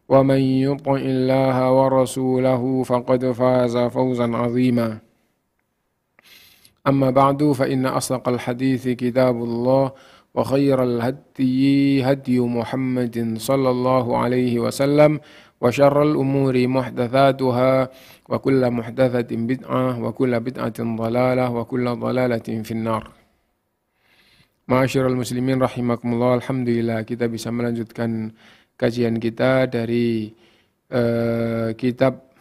ومن يطع الله ورسوله فقد فاز فوزا عظيما أما بعد فإن أصدق الحديث كتاب الله وخير الهدي هدي محمد صلى الله عليه وسلم وشر الأمور محدثاتها وكل محدثة بدعة وكل بدعة ضلالة وكل ضلالة في النار. Ma'asyiral muslimin rahimakumullah, alhamdulillah kita bisa melanjutkan kajian kita dari kitab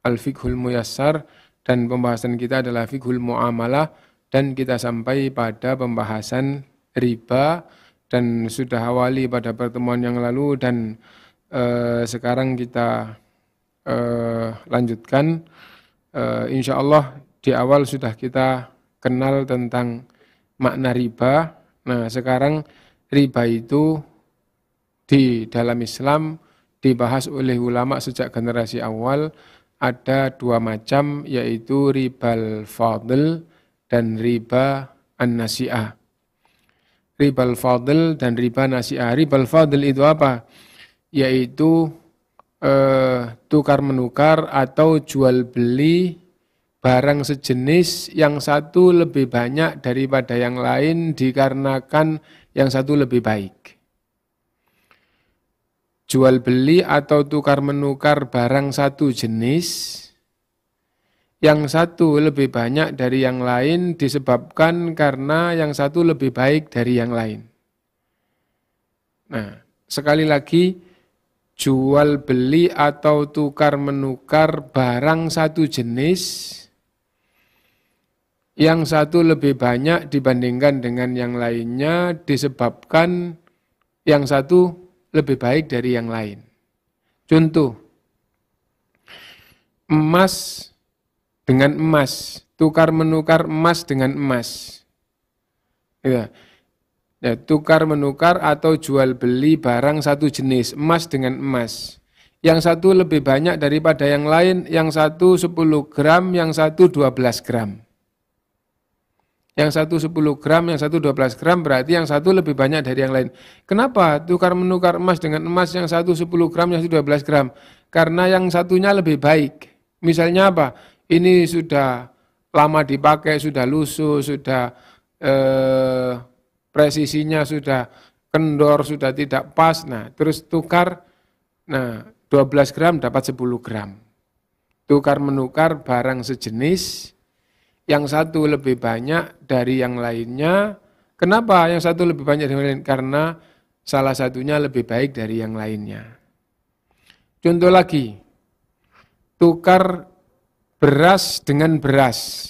Al-Fiqhul Muyassar, dan pembahasan kita adalah Fiqhul Muamalah, dan kita sampai pada pembahasan riba dan sudah awali pada pertemuan yang lalu, dan sekarang kita lanjutkan. Insyaallah di awal sudah kita kenal tentang makna riba. Nah, sekarang riba itu di dalam Islam dibahas oleh ulama sejak generasi awal. Ada dua macam, yaitu ribal fadl dan riba an-nasi'ah. Ribal fadl dan riba nasi'ah. Ribal fadl itu apa? Yaitu tukar menukar atau jual beli barang sejenis, yang satu lebih banyak daripada yang lain dikarenakan yang satu lebih baik. Jual beli atau tukar menukar barang satu jenis, yang satu lebih banyak dari yang lain disebabkan karena yang satu lebih baik dari yang lain. Nah, sekali lagi, jual beli atau tukar menukar barang satu jenis, yang satu lebih banyak dibandingkan dengan yang lainnya disebabkan yang satu lebih baik dari yang lain. Contoh, emas dengan emas, tukar menukar emas dengan emas. Ya, tukar menukar atau jual beli barang satu jenis, emas dengan emas. Yang satu lebih banyak daripada yang lain, yang satu 10 gram, yang satu 12 gram. Yang satu 10 gram, yang satu 12 gram, berarti yang satu lebih banyak dari yang lain. Kenapa tukar menukar emas dengan emas, yang satu 10 gram, yang satu 12 gram? Karena yang satunya lebih baik. Misalnya apa? Ini sudah lama dipakai, sudah lusuh, sudah presisinya sudah kendor, sudah tidak pas. Nah, terus tukar, 12 gram dapat 10 gram. Tukar menukar barang sejenis, yang satu lebih banyak dari yang lainnya. Kenapa yang satu lebih banyak dari yang lain? Karena salah satunya lebih baik dari yang lainnya. Contoh lagi, tukar beras dengan beras.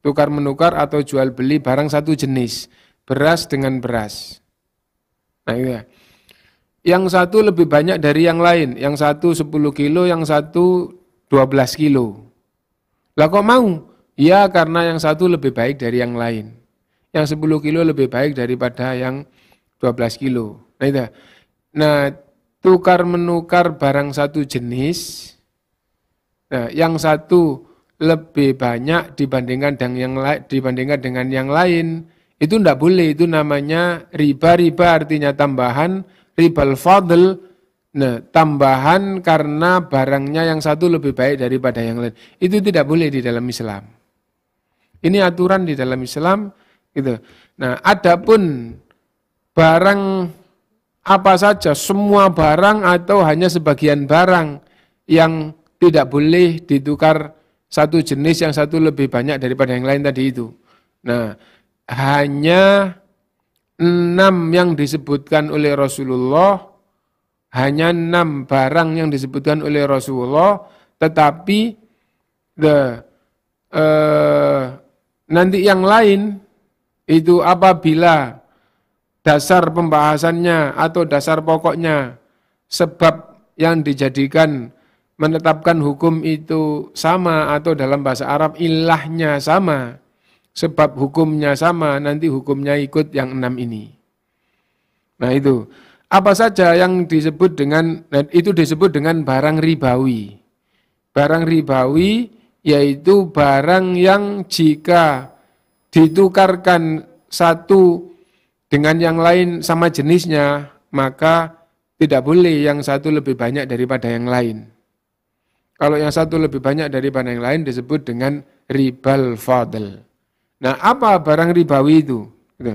Tukar menukar atau jual beli barang satu jenis, beras dengan beras. Nah, iya. Yang satu lebih banyak dari yang lain, yang satu 10 kilo, yang satu 12 kilo. Lah kok mau? Ya, karena yang satu lebih baik dari yang lain. Yang 10 kilo lebih baik daripada yang 12 kilo. Nah, tukar menukar barang satu jenis, yang satu lebih banyak dibandingkan dengan yang lain, itu tidak boleh. Itu namanya riba. Riba artinya tambahan, ribal fadl. Nah, tambahan karena barangnya yang satu lebih baik daripada yang lain. Itu tidak boleh di dalam Islam. Ini aturan di dalam Islam, gitu. Nah, adapun barang apa saja, semua barang atau hanya sebagian barang yang tidak boleh ditukar satu jenis, yang satu lebih banyak daripada yang lain tadi itu. Nah, hanya 6 yang disebutkan oleh Rasulullah, hanya 6 barang yang disebutkan oleh Rasulullah, tetapi nanti yang lain itu apabila dasar pembahasannya atau dasar pokoknya, sebab yang dijadikan menetapkan hukum itu sama, atau dalam bahasa Arab ilahnya sama, sebab hukumnya sama, nanti hukumnya ikut yang 6 ini. Nah, itu apa saja yang disebut dengan, itu disebut dengan barang ribawi. Barang ribawi yaitu barang yang jika ditukarkan satu dengan yang lain sama jenisnya, maka Tidak boleh yang satu lebih banyak daripada yang lain. Kalau yang satu lebih banyak daripada yang lain disebut dengan ribal fadl. Nah, apa barang ribawi itu? Gitu.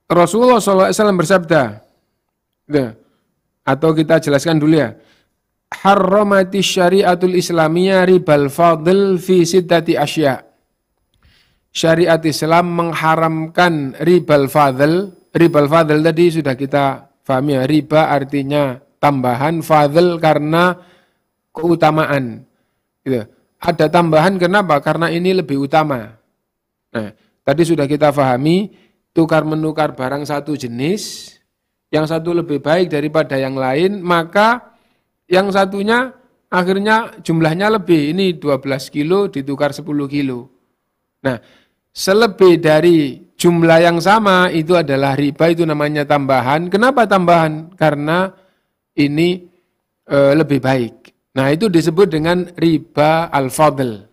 Rasulullah SAW bersabda, gitu. Atau kita jelaskan dulu ya. Harramati syariatul islamiyah ribal fadl fi siddati asya. Syariat Islam mengharamkan ribal fadl. Ribal fadl tadi sudah kita pahami ya. Riba artinya tambahan, fadl karena keutamaan. Gitu. Ada tambahan kenapa? Karena ini lebih utama. Nah, tadi sudah kita pahami, tukar-menukar barang satu jenis, yang satu lebih baik daripada yang lain, maka yang satunya akhirnya jumlahnya lebih. Ini 12 kilo ditukar 10 kilo. Nah, selebih dari jumlah yang sama itu adalah riba, itu namanya tambahan. Kenapa tambahan? Karena ini lebih baik. Nah, itu disebut dengan riba al-fadl.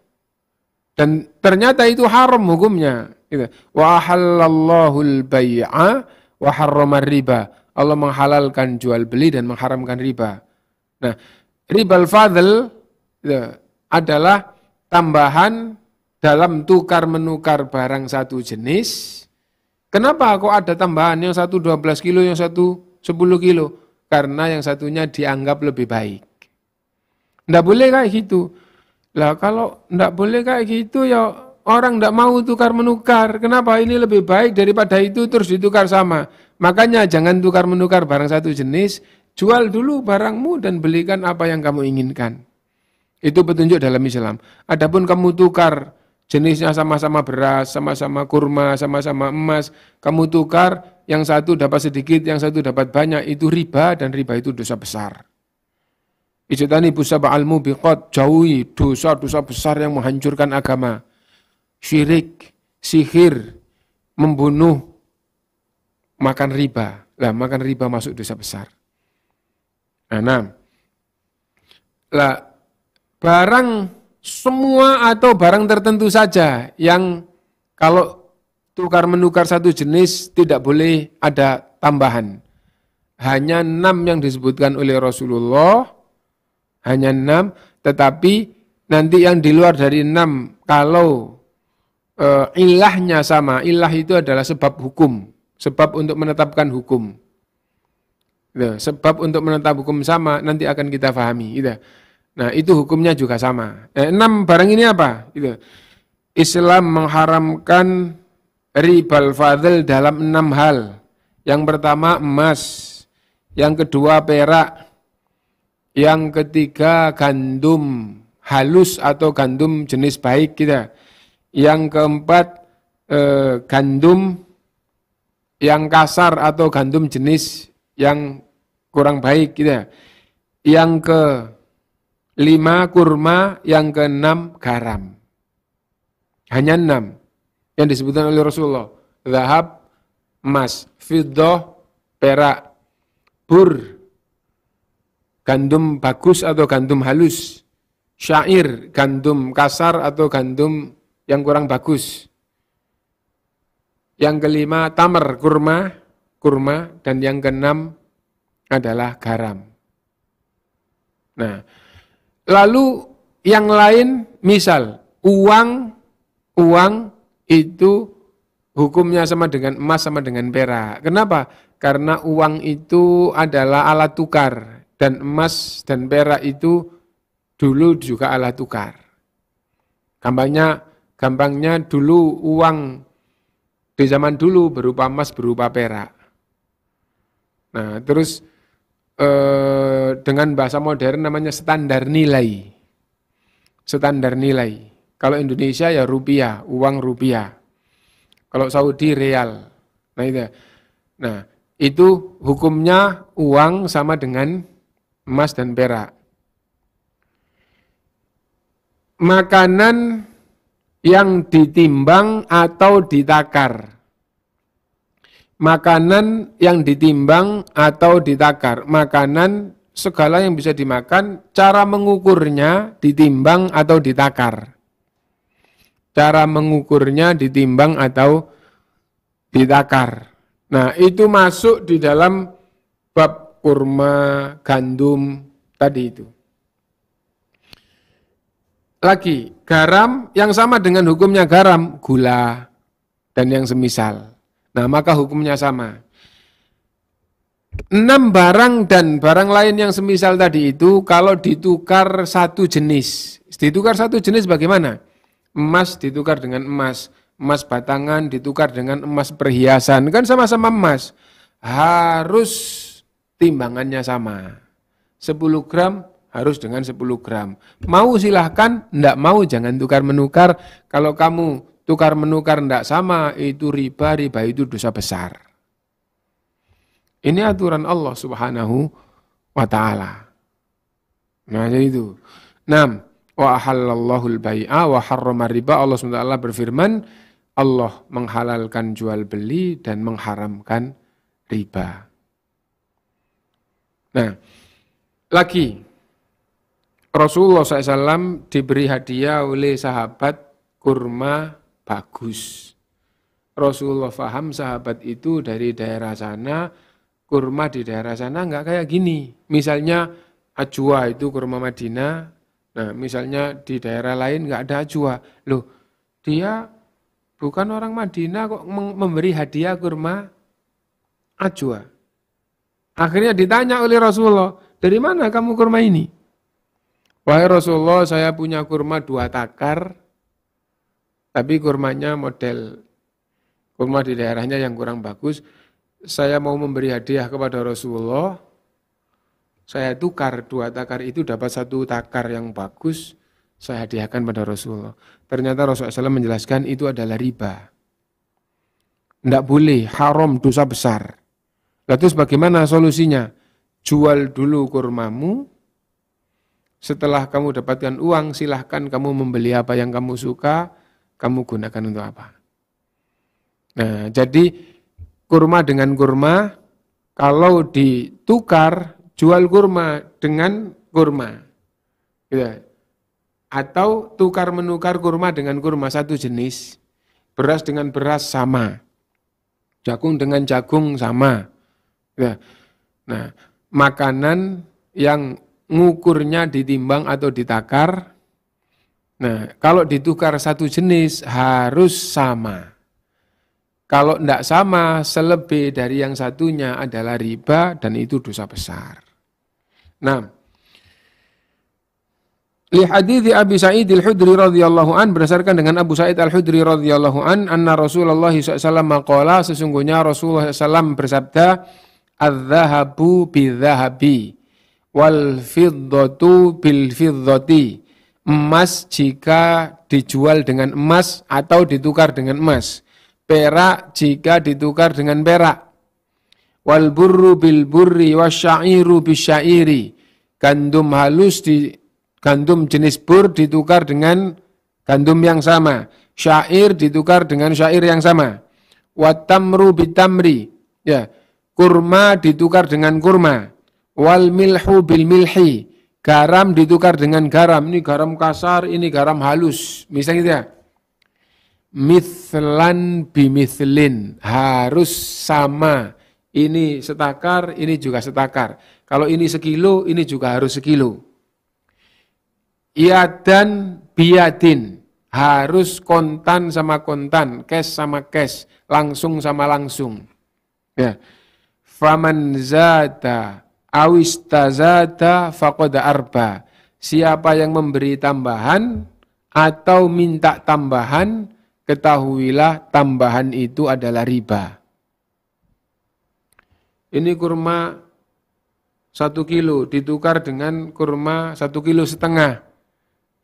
Dan ternyata itu haram hukumnya. Wa halallahu al-bai'a wa harrama riba. Allah menghalalkan jual beli dan mengharamkan riba. Nah, riba al-fadl adalah tambahan dalam tukar menukar barang satu jenis. Kenapa kok ada tambahan yang satu 12 kilo, yang satu 10 kilo? Karena yang satunya dianggap lebih baik. Nggak boleh kayak gitu. Lah kalau nggak boleh kayak gitu ya orang nggak mau tukar menukar. Kenapa? Ini lebih baik daripada itu terus ditukar sama. Makanya jangan tukar menukar barang satu jenis. Jual dulu barangmu dan belikan apa yang kamu inginkan. Itu petunjuk dalam Islam. Adapun kamu tukar jenisnya sama-sama beras, sama-sama kurma, sama-sama emas, kamu tukar yang satu dapat sedikit, yang satu dapat banyak, itu riba dan riba itu dosa besar. Ijtani busaba'al mubiqat, jauhi dosa-dosa besar yang menghancurkan agama. Syirik, sihir, membunuh, makan riba. Lah, makan riba masuk dosa besar. Nah, lah, barang semua atau barang tertentu saja yang kalau tukar menukar satu jenis tidak boleh ada tambahan. Hanya 6 yang disebutkan oleh Rasulullah, hanya 6, tetapi nanti yang di luar dari 6, kalau ilahnya sama, ilah itu adalah sebab hukum, sebab untuk menetapkan hukum. Sebab untuk menetap hukum sama, nanti akan kita pahami. Gitu. Nah, itu hukumnya juga sama. 6 barang ini apa? Gitu. Islam mengharamkan ribal fadl dalam 6 hal. Yang pertama emas, yang kedua perak, yang ketiga gandum halus atau gandum jenis baik kita. Yang keempat gandum yang kasar atau gandum jenis yang kurang baik kita. Yang kelima kurma, yang keenam garam. Hanya 6 yang disebutkan oleh Rasulullah. Zahab, emas, fiddah, perak, bur, gandum bagus atau gandum halus, syair, gandum kasar atau gandum yang kurang bagus. Yang kelima tamar, kurma, dan yang keenam adalah garam. Nah, lalu yang lain, misal uang itu hukumnya sama dengan emas, sama dengan perak. Kenapa? Karena uang itu adalah alat tukar dan emas dan perak itu dulu juga alat tukar. Gampangnya dulu uang di zaman dulu berupa emas, berupa perak. Nah, terus dengan bahasa modern namanya standar nilai. Standar nilai. Kalau Indonesia ya rupiah, uang rupiah. Kalau Saudi real. Nah, itu hukumnya uang sama dengan emas dan perak. Makanan yang ditimbang atau ditakar. Makanan yang ditimbang atau ditakar. Makanan segala yang bisa dimakan, cara mengukurnya ditimbang atau ditakar. Cara mengukurnya ditimbang atau ditakar. Nah, itu masuk di dalam bab kurma, gandum tadi itu. Lagi, garam yang sama dengan hukumnya garam, gula, dan yang semisal. Nah, maka hukumnya sama. 6 barang dan barang lain yang semisal tadi itu, kalau ditukar satu jenis. Ditukar satu jenis bagaimana? Emas ditukar dengan emas. Emas batangan ditukar dengan emas perhiasan. Kan sama-sama emas. Harus timbangannya sama. 10 gram harus dengan 10 gram. Mau silahkan, enggak mau jangan tukar-menukar. Kalau kamu tukar-menukar enggak sama, itu riba, riba itu dosa besar. Ini aturan Allah Subhanahu wa ta'ala. Nah, jadi itu. 6. Wa ahallallahu al-bai'a wa harrama riba. Allah SWT berfirman, Allah menghalalkan jual beli dan mengharamkan riba. Nah, lagi. Rasulullah SAW diberi hadiah oleh sahabat kurma bagus. Rasulullah faham sahabat itu dari daerah sana, kurma di daerah sana enggak kayak gini. Misalnya ajwa itu kurma Madinah, nah misalnya di daerah lain enggak ada ajwa. Loh, dia bukan orang Madinah kok memberi hadiah kurma ajwa. Akhirnya ditanya oleh Rasulullah, dari mana kamu kurma ini? Wahai Rasulullah, saya punya kurma 2 takar, tapi kurmanya model kurma di daerahnya yang kurang bagus. Saya mau memberi hadiah kepada Rasulullah, saya tukar 2 takar itu dapat 1 takar yang bagus, saya hadiahkan pada Rasulullah. Ternyata Rasulullah SAW menjelaskan itu adalah riba. Tidak boleh, haram, dosa besar. Lalu bagaimana solusinya? Jual dulu kurmamu, setelah kamu dapatkan uang, silahkan kamu membeli apa yang kamu suka, kamu gunakan untuk apa. Nah, jadi kurma dengan kurma, kalau ditukar, jual kurma dengan kurma. Ya. Atau tukar-menukar kurma dengan kurma satu jenis, beras dengan beras sama, jagung dengan jagung sama. Ya. Nah, makanan yang ngukurnya ditimbang atau ditakar. Nah, kalau ditukar satu jenis harus sama. Kalau tidak sama, selebih dari yang satunya adalah riba dan itu dosa besar. Nah, li hadithi Abi Sa'id al-Hudri radhiyallahu an, berdasarkan dengan Abu Sa'id al-Hudri radhiyallahu an, anna Rasulullah SAW maqala, sesungguhnya Rasulullah SAW bersabda, adz-dzahabu bidz-dzahabi wal fiddatu bil fiddati. Emas jika dijual dengan emas atau ditukar dengan emas. Perak jika ditukar dengan perak. Wal burru bil burri wasyairu bisyairi. Gandum halus gandum jenis bur ditukar dengan gandum yang sama. Syair ditukar dengan syair yang sama. Watamru bitamri. Ya, kurma ditukar dengan kurma. Wal milhu bil milhi, garam ditukar dengan garam. Ini garam kasar, ini garam halus. Misalnya gitu ya. Mithlan bimithlin, harus sama. Ini setakar, ini juga setakar. Kalau ini sekilo, ini juga harus sekilo. Yadan biyadin, harus kontan sama kontan, cash sama cash, langsung sama langsung. Ya. Faman zada awistazada faqad arba. Siapa yang memberi tambahan atau minta tambahan, ketahuilah tambahan itu adalah riba. Ini kurma 1 kilo ditukar dengan kurma 1,5 kilo.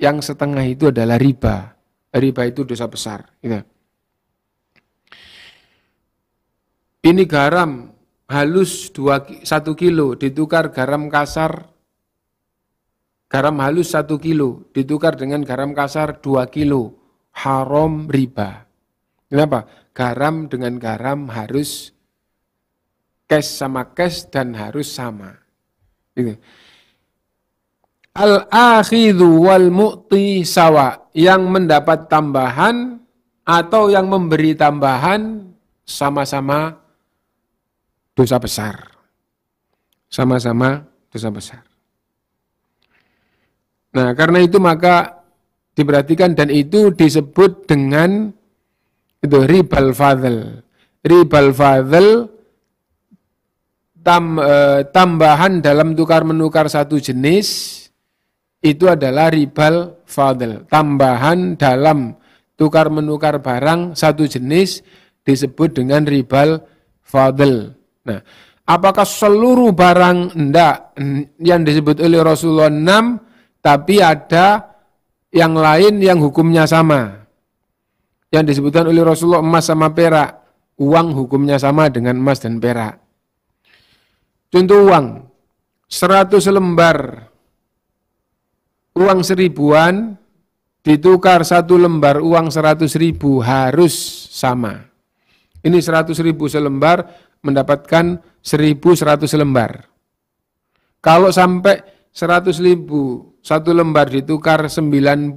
Yang setengah itu adalah riba. Riba itu dosa besar. Ini garam halus 1 kilo ditukar garam kasar, garam halus 1 kilo ditukar dengan garam kasar 2 kilo, haram riba. Kenapa? Garam dengan garam harus cash sama cash dan harus sama. Al-akhidhu wal mu'ti sawa, yang mendapat tambahan atau yang memberi tambahan sama-sama dosa besar. sama-sama dosa besar. Nah, karena itu maka diperhatikan dan itu disebut dengan itu ribal fadl. Ribal fadl tambahan dalam tukar menukar satu jenis itu adalah ribal fadl. Tambahan dalam tukar menukar barang satu jenis disebut dengan ribal fadl. Nah, apakah seluruh barang enggak yang disebut oleh Rasulullah 6 tapi ada yang lain yang hukumnya sama. Yang disebutkan oleh Rasulullah emas sama perak, uang hukumnya sama dengan emas dan perak. Contoh uang, 100 lembar uang 1000-an ditukar 1 lembar uang 100.000 harus sama. Ini 100.000 selembar mendapatkan 1.100 lembar. Kalau sampai 100.000 1 lembar ditukar 95.000,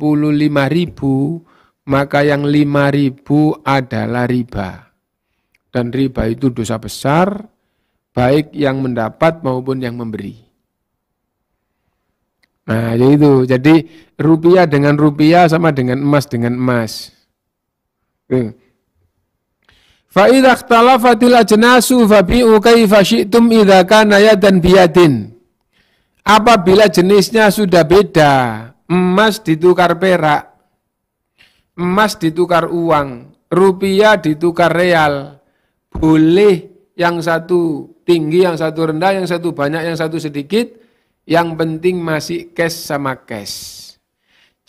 maka yang 5.000 adalah riba. Dan riba itu dosa besar, baik yang mendapat maupun yang memberi. Nah, itu. Jadi rupiah dengan rupiah sama dengan emas. Fa idza ikhtalafatil ajnasu fabi'u kaifa syi'tum idza kana yadan biyadin. Apabila jenisnya sudah beda, emas ditukar perak, emas ditukar uang, rupiah ditukar real, boleh yang satu tinggi, yang satu rendah, yang satu banyak, yang satu sedikit, yang penting masih cash sama cash.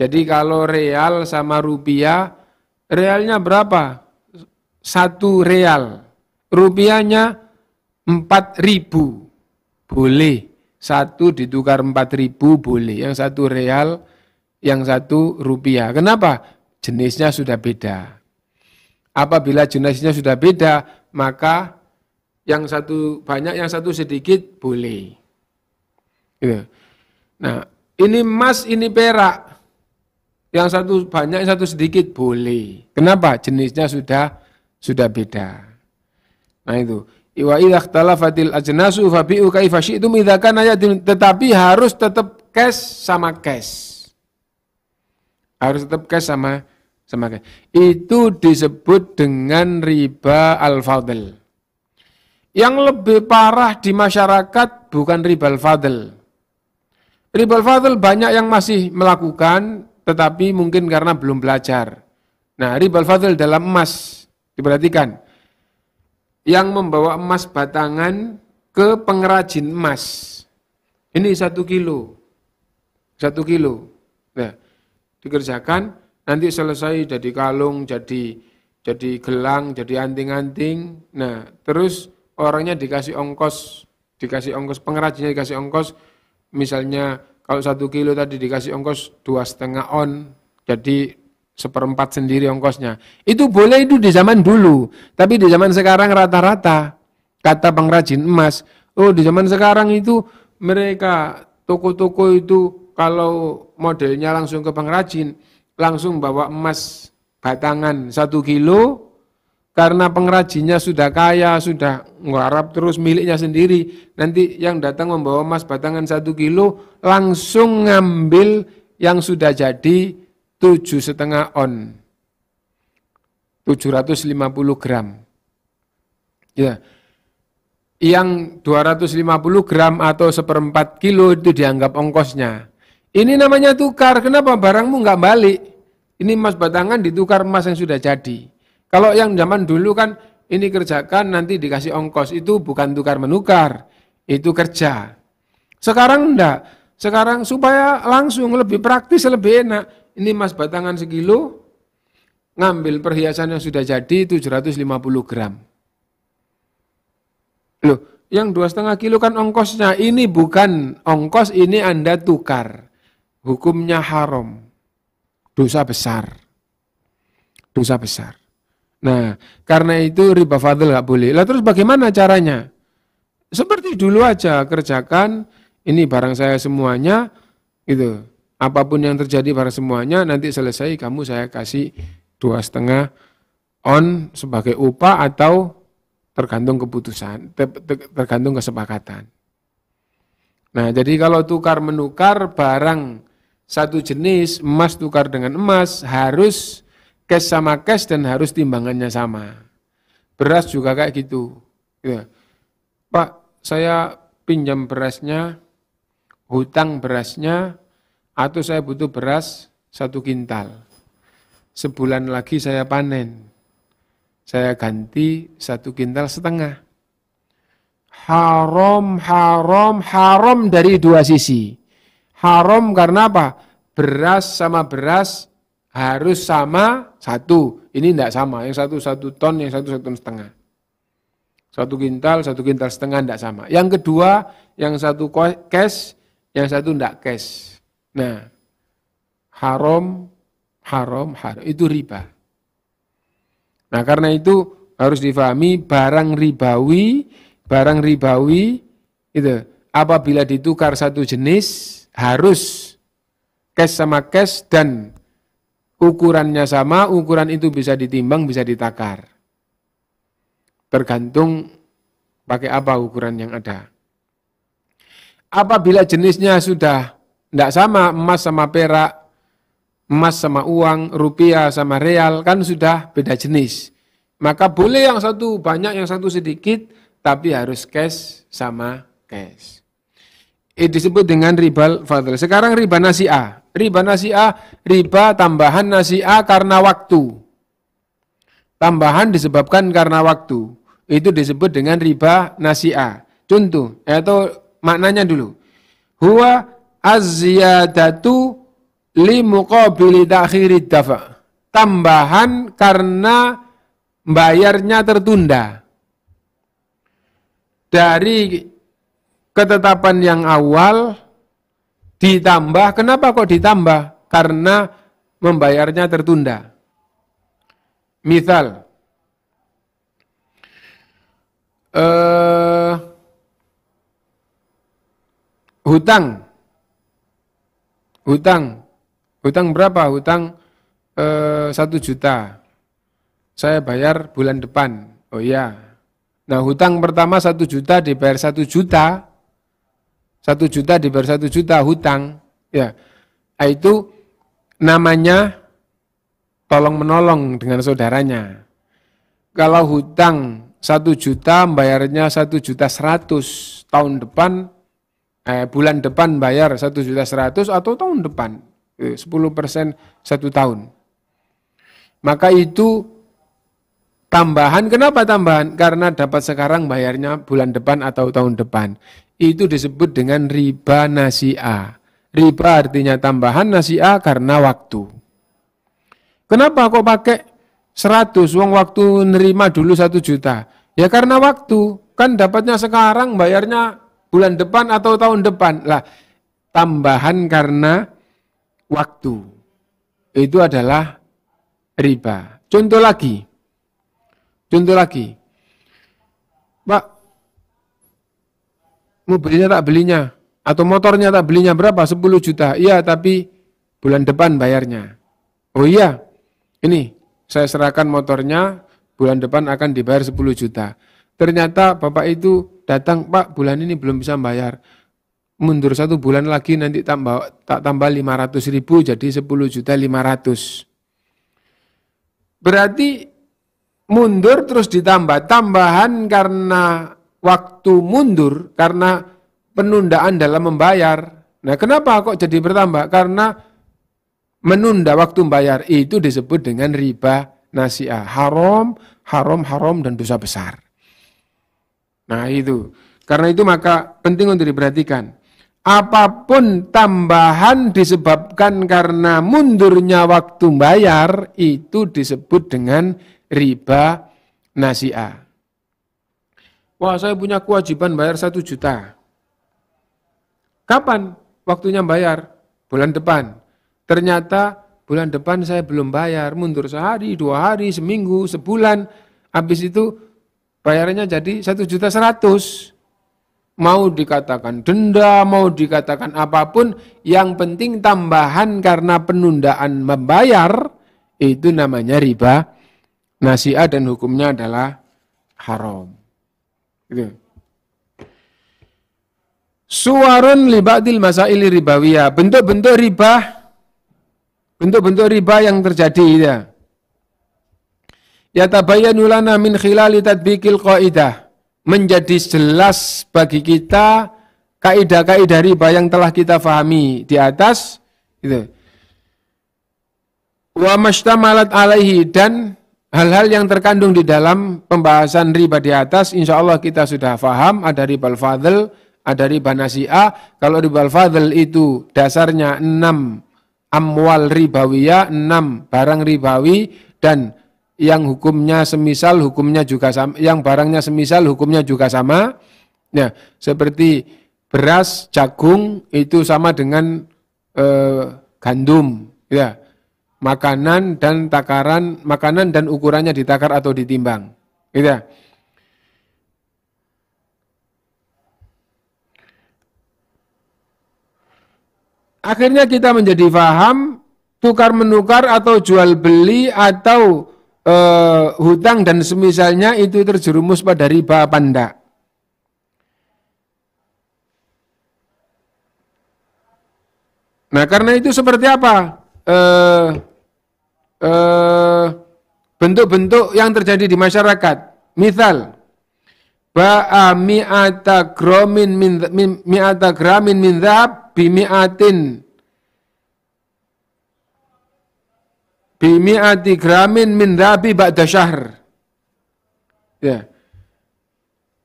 Jadi kalau real sama rupiah, realnya berapa? 1 real, rupiahnya 4.000, boleh. 1 ditukar 4.000 boleh, yang 1 real, yang 1 rupiah. Kenapa? Jenisnya sudah beda. Apabila jenisnya sudah beda, maka yang satu banyak, yang satu sedikit boleh. Gitu. Nah, ini emas, ini perak. Yang satu banyak, yang satu sedikit boleh. Kenapa? Jenisnya sudah beda. Nah itu. Wa idza ikhtalafatil ajnasu fabi'u kaifa syi'tum idza kana yadin, tetapi harus tetap cash sama cash. Harus tetap cash sama cash. Itu disebut dengan riba al-fadl. Yang lebih parah di masyarakat bukan riba al-fadl. Riba al-fadl banyak yang masih melakukan tetapi mungkin karena belum belajar. Nah, riba al-fadl dalam emas diperhatikan. Yang membawa emas batangan ke pengrajin emas. Ini 1 kilo. 1 kilo. Nah, dikerjakan, nanti selesai jadi kalung, jadi gelang, jadi anting-anting. Nah, terus orangnya dikasih ongkos, pengrajinnya dikasih ongkos, misalnya kalau 1 kilo tadi dikasih ongkos 2,5 on, jadi 1/4 sendiri ongkosnya. Itu boleh itu di zaman dulu. Tapi di zaman sekarang rata-rata, kata pengrajin emas, di zaman sekarang itu mereka, toko-toko itu kalau modelnya langsung ke pengrajin, langsung bawa emas batangan 1 kilo, karena pengrajinnya sudah kaya, sudah nggarap terus miliknya sendiri. Nanti yang datang membawa emas batangan 1 kilo, langsung ngambil yang sudah jadi 7,5 on, 750 gram. Ya, yang 250 gram atau 1/4 kilo itu dianggap ongkosnya. Ini namanya tukar. Kenapa barangmu nggak balik? Ini emas batangan ditukar emas yang sudah jadi. Kalau yang zaman dulu kan ini kerjakan nanti dikasih ongkos, itu bukan tukar menukar, itu kerja. Sekarang enggak. Sekarang supaya langsung lebih praktis, lebih enak. Ini emas batangan 1 kilo, ngambil perhiasan yang sudah jadi 750 gram. Loh, yang 2,5 kilo kan ongkosnya. Ini bukan ongkos, ini Anda tukar. Hukumnya haram. Dosa besar. Dosa besar. Nah, karena itu riba fadl nggak boleh. Lah terus bagaimana caranya? Seperti dulu aja, kerjakan, ini barang saya semuanya, gitu. Apapun yang terjadi pada semuanya, nanti selesai kamu saya kasih 2,5 on sebagai upah atau tergantung keputusan, tergantung kesepakatan. Nah, jadi kalau tukar menukar barang satu jenis, emas tukar dengan emas, harus cash sama cash dan harus timbangannya sama. Beras juga kayak gitu. Ya. Pak, saya pinjam berasnya, hutang berasnya, atau saya butuh beras 1 kintal. Sebulan lagi saya panen. Saya ganti 1,5 kintal. Haram, haram, haram dari 2 sisi. Haram karena apa? Beras sama beras harus sama 1. Ini tidak sama. Yang 1 ton, yang 1,5 ton. 1 kintal, 1,5 kintal tidak sama. Yang kedua, yang 1 cash, yang 1 tidak cash. Nah, haram, haram, haram. Itu riba. Nah, karena itu harus difahami barang ribawi itu apabila ditukar satu jenis harus cash sama cash dan ukurannya sama, ukuran itu bisa ditimbang, bisa ditakar. Tergantung pakai apa ukuran yang ada. Apabila jenisnya sudah tidak sama, emas sama perak, emas sama uang, rupiah sama real, kan sudah beda jenis. Maka boleh yang satu banyak, yang satu sedikit, tapi harus cash sama cash. Ini disebut dengan riba fadl. Sekarang riba nasi'ah. Riba nasi'ah, riba tambahan nasi'ah karena waktu. Tambahan disebabkan karena waktu. Itu disebut dengan riba nasi'ah. Contoh, atau maknanya dulu. Huwa az-ziyadatu li muqabili ta'khirid dafa. Tambahan karena bayarnya tertunda. Dari ketetapan yang awal ditambah, kenapa kok ditambah? Karena membayarnya tertunda. Misal, hutang berapa? Hutang 1 juta. Saya bayar bulan depan. Oh iya. Nah, hutang pertama 1 juta dibayar 1 juta. 1 juta dibayar 1 juta hutang. Ya. Nah, itu namanya tolong menolong dengan saudaranya. Kalau hutang 1 juta bayarnya 1,100,000 tahun depan, bulan depan bayar 1,100,000 atau tahun depan 10% 1 tahun. Maka itu tambahan. Kenapa tambahan? Karena dapat sekarang bayarnya bulan depan atau tahun depan. Itu disebut dengan riba nasi'ah. Riba artinya tambahan, nasi'ah karena waktu. Kenapa kok pakai 100? Wong waktu nerima dulu 1 juta. Ya karena waktu. Kan dapatnya sekarang, bayarnya bulan depan atau tahun depan. Lah, tambahan karena waktu. Itu adalah riba. Contoh lagi. Pak, mobilnya tak belinya. Atau motornya tak belinya berapa? 10 juta. Iya, tapi bulan depan bayarnya. Oh iya, ini saya serahkan motornya, bulan depan akan dibayar 10 juta. Ternyata bapak itu datang, Pak, bulan ini belum bisa bayar. Mundur 1 bulan lagi nanti tak tambah 500.000 jadi 10,500,000. Berarti mundur terus ditambah. Tambahan karena waktu mundur, karena penundaan dalam membayar. Nah, kenapa kok jadi bertambah? Karena menunda waktu membayar. Itu disebut dengan riba nasi'ah. Haram, haram, haram dan dosa besar. Nah, itu. Karena itu maka penting untuk diperhatikan. Apapun tambahan disebabkan karena mundurnya waktu bayar, itu disebut dengan riba nasi'ah. Wah, saya punya kewajiban bayar 1 juta. Kapan waktunya bayar? Bulan depan. Ternyata bulan depan saya belum bayar, mundur sehari, 2 hari, seminggu, sebulan. Habis itu bayarnya jadi 1,100,000. Mau dikatakan denda, mau dikatakan apapun, yang penting tambahan karena penundaan membayar, itu namanya riba nasi'ah dan hukumnya adalah haram. Gitu. Suwarun li ba'dil masaili ribawiyah. Bentuk-bentuk riba yang terjadi ya. Yatabayyanu lana min khilali tadbiqil qaidah. Menjadi jelas bagi kita kaidah-kaidah riba yang telah kita fahami di atas gitu. Wa mashtamalat alaihi, dan hal-hal yang terkandung di dalam pembahasan riba di atas insyaallah kita sudah faham. Ada riba al-fadl, ada riba nasi'ah. Kalau riba al-fadl itu dasarnya 6 amwal ribawiyah, 6 barang ribawi, dan yang hukumnya semisal hukumnya juga sama, yang barangnya semisal hukumnya juga sama. Nah, seperti beras, jagung itu sama dengan gandum, ya. Makanan dan takaran, makanan dan ukurannya ditakar atau ditimbang, gitu. Akhirnya kita menjadi paham tukar menukar atau jual beli atau hutang dan semisalnya itu terjerumus pada riba apa enggak. Nah, karena itu seperti apa bentuk-bentuk yang terjadi di masyarakat. Misal, ba'a mi'ata gramin min dhahab bimi'ati gramin min dhahabi ba'da syahr. Ya.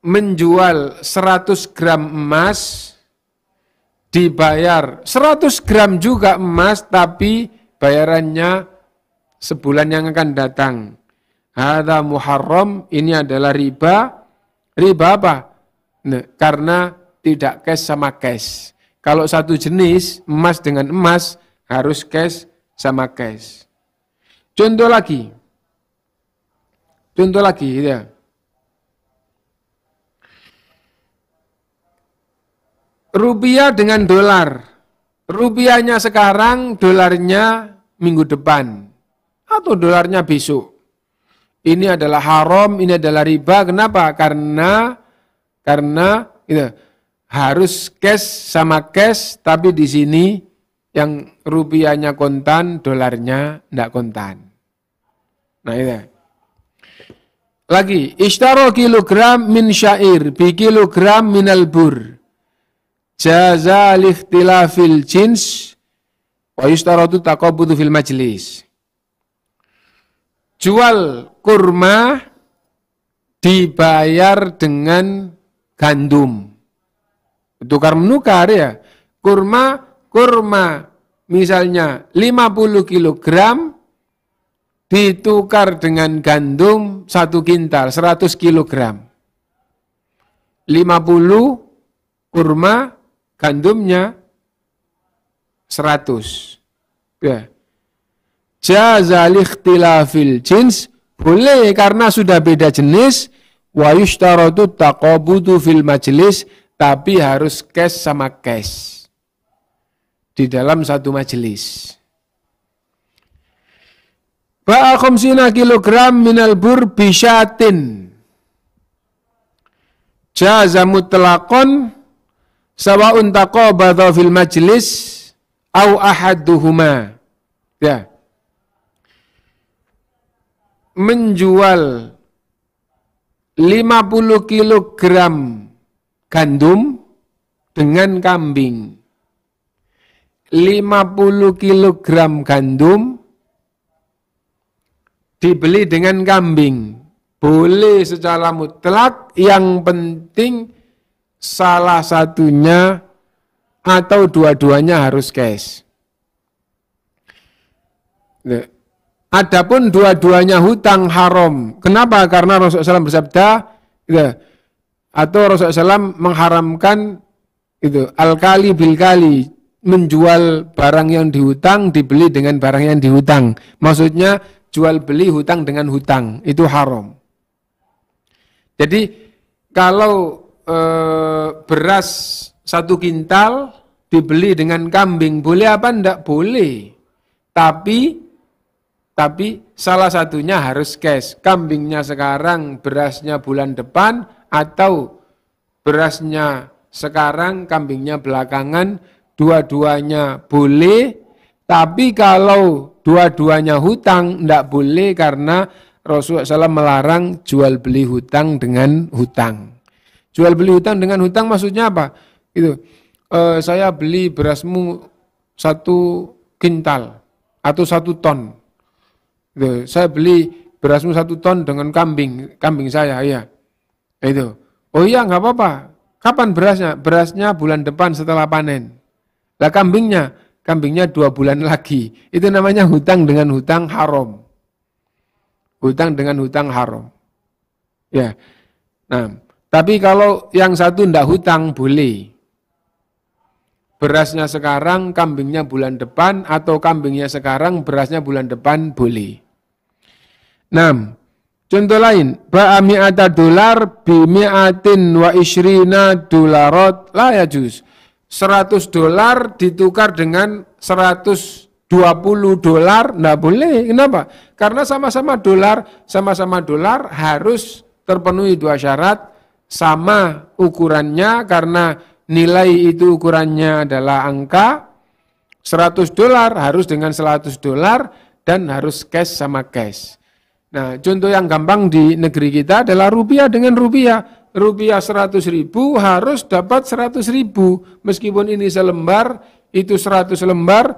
Menjual 100 gram emas, dibayar 100 gram juga emas, tapi bayarannya sebulan yang akan datang. Hadza muharram, ini adalah riba. Riba apa? Nah, karena tidak cash sama cash. Kalau satu jenis emas dengan emas harus cash sama cash. Contoh lagi ya. Rupiah dengan dolar. Rupiahnya sekarang, dolarnya minggu depan. Atau dolarnya besok. Ini adalah haram, ini adalah riba. Kenapa? Karena itu, harus cash sama cash, tapi di sini yang rupiahnya kontan, dolarnya tidak kontan. Nah itu. Lagi, ishtaro kilogram min syair, bi kilogram minal bur. Jaza likhtilafil jins, wa yushtaratu taqabudu fil majlis. Jual kurma dibayar dengan gandum. Tukar menukar ya. Kurma misalnya 50 kilogram ditukar dengan gandum 1 kintal, 100 kilogram. 50 kurma, gandumnya 100. Ya. Jazal ikhtilafil jins, boleh karena sudah beda jenis. Wa yushtaratu taqabudu fil majlis, tapi harus cash sama cash di dalam satu majelis. Ba'a khamsina kilogram minal bur bisyatin. Jaza mutlaqan sawa'un taqabadha fil majlis au ahaduhuma. Ya. Menjual 50 kilogram gandum dengan kambing. 50 kilogram gandum dibeli dengan kambing. Boleh secara mutlak, yang penting salah satunya atau dua-duanya harus cash. Adapun dua-duanya hutang haram. Kenapa? Karena Rasulullah SAW bersabda, atau Rasulullah SAW mengharamkan al-kali bil-kali, menjual barang yang dihutang dibeli dengan barang yang dihutang. Maksudnya jual beli hutang dengan hutang, itu haram. Jadi kalau beras 1 kintal dibeli dengan kambing, boleh apa enggak? Boleh. Tapi salah satunya harus cash. Kambingnya sekarang, berasnya bulan depan, atau berasnya sekarang, kambingnya belakangan, dua-duanya boleh, tapi kalau dua-duanya hutang, tidak boleh karena Rasulullah SAW melarang jual beli hutang dengan hutang. Jual beli hutang dengan hutang maksudnya apa? Itu, saya beli berasmu 1 kintal atau 1 ton. Itu, saya beli berasmu 1 ton dengan kambing saya, ya. Itu. Oh iya, nggak apa-apa. Kapan berasnya? Berasnya bulan depan setelah panen. Lah kambingnya 2 bulan lagi. Itu namanya hutang dengan hutang haram. Hutang dengan hutang haram. Ya. Nah, tapi kalau yang satu ndak hutang boleh. Berasnya sekarang, kambingnya bulan depan, atau kambingnya sekarang, berasnya bulan depan boleh. 6. Contoh lain, ba'a mi'ata dolar bi mi'atin wa ishrina dolarat la yajuz. 100 dolar ditukar dengan 120 dolar, enggak boleh. Kenapa? Karena sama-sama dolar harus terpenuhi 2 syarat, sama ukurannya karena nilai itu ukurannya adalah angka. 100 dolar harus dengan 100 dolar dan harus cash sama cash. Nah, contoh yang gampang di negeri kita adalah rupiah dengan rupiah. Rupiah 100.000 harus dapat 100.000. Meskipun ini selembar, itu 100 lembar,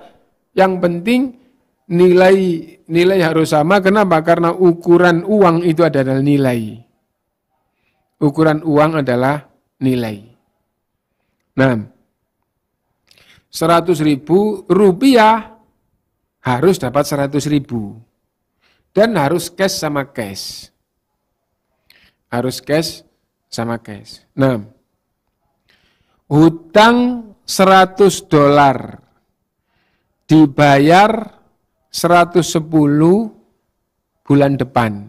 yang penting nilai harus sama. Kenapa? Karena ukuran uang itu adalah nilai. Ukuran uang adalah nilai. Nah, 100.000 rupiah harus dapat 100.000. Dan harus cash sama cash. Harus cash sama cash. Nah, hutang 100 dolar dibayar 110 bulan depan.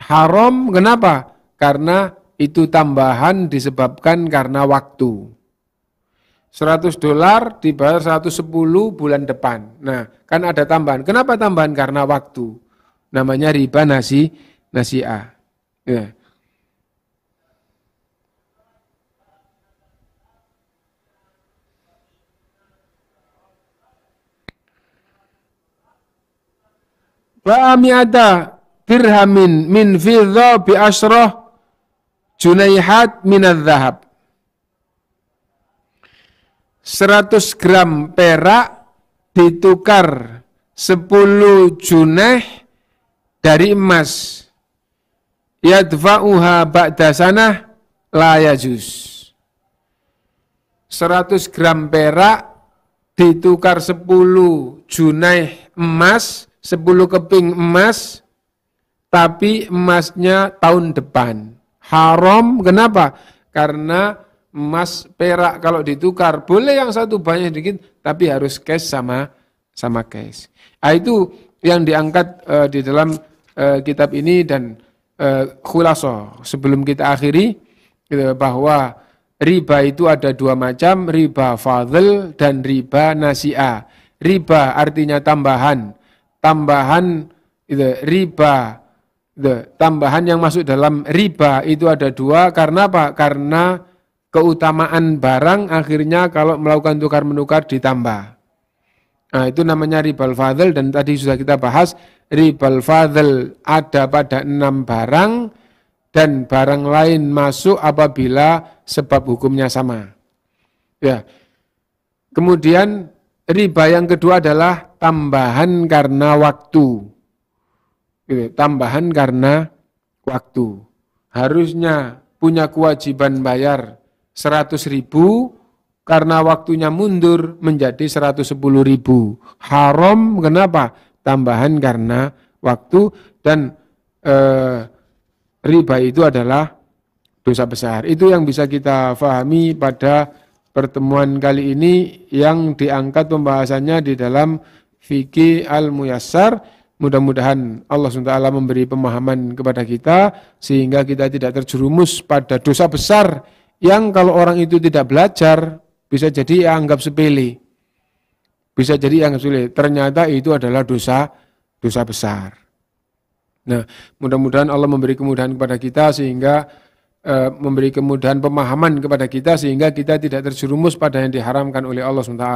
Haram kenapa? Karena itu tambahan disebabkan karena waktu. 100 dolar dibayar 110 bulan depan. Nah, kan ada tambahan. Kenapa tambahan? Karena waktu. Namanya riba nasi'ah. Ya. Ba'ami'ata dirhamin min fidha bi asyrah junaihat minadz zahab. 100 gram perak ditukar 10 junaih dari emas. Yadfa'uha ba'da sanah la yajuz. 100 gram perak ditukar 10 junaih emas, 10 keping emas, tapi emasnya tahun depan. Haram, kenapa? Karena emas perak kalau ditukar boleh yang satu banyak sedikit, tapi harus cash sama cash. Nah, itu yang diangkat di dalam kitab ini dan khulasoh. Sebelum kita akhiri, bahwa riba itu ada 2 macam, riba fadl dan riba nasi'ah. Riba artinya tambahan itu riba. Tambahan yang masuk dalam riba itu ada 2. Karena apa? Karena keutamaan barang akhirnya kalau melakukan tukar-menukar ditambah. Nah, itu namanya ribal fadl, dan tadi sudah kita bahas ribal fadl ada pada 6 barang dan barang lain masuk apabila sebab hukumnya sama. Ya. Kemudian riba yang kedua adalah tambahan karena waktu. Tambahan karena waktu. Harusnya punya kewajiban bayar 100.000 karena waktunya mundur menjadi 110.000. Haram kenapa? Tambahan karena waktu, dan riba itu adalah dosa besar. Itu yang bisa kita fahami pada pertemuan kali ini yang diangkat pembahasannya di dalam Fiqih Al-Muyassar. Mudah-mudahan Allah SWT memberi pemahaman kepada kita sehingga kita tidak terjerumus pada dosa besar yang kalau orang itu tidak belajar bisa jadi anggap sepele. Bisa jadi anggap sepele. Ternyata itu adalah dosa besar. Nah, mudah-mudahan Allah memberi kemudahan kepada kita sehingga memberi kemudahan pemahaman kepada kita sehingga kita tidak terjerumus pada yang diharamkan oleh Allah SWT.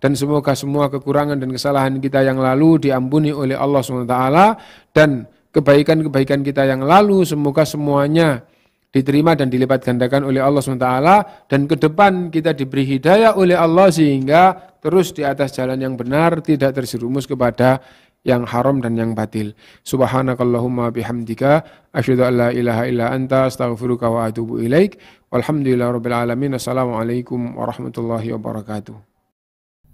Dan semoga semua kekurangan dan kesalahan kita yang lalu diampuni oleh Allah SWT, dan kebaikan-kebaikan kita yang lalu semoga semuanya diterima dan dilipat gandakan oleh Allah SWT, dan ke depan kita diberi hidayah oleh Allah sehingga terus di atas jalan yang benar, tidak terjerumus kepada yang haram dan yang batil. Subhanakallahumma bihamdika asyhadu an la ilaha illa anta astaghfiruka wa atubu ilaik. Walhamdulillahirabbil alamin. Assalamualaikum warahmatullahi wabarakatuh.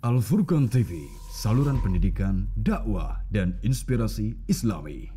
Al Furqan TV, saluran pendidikan, dakwah dan inspirasi Islami.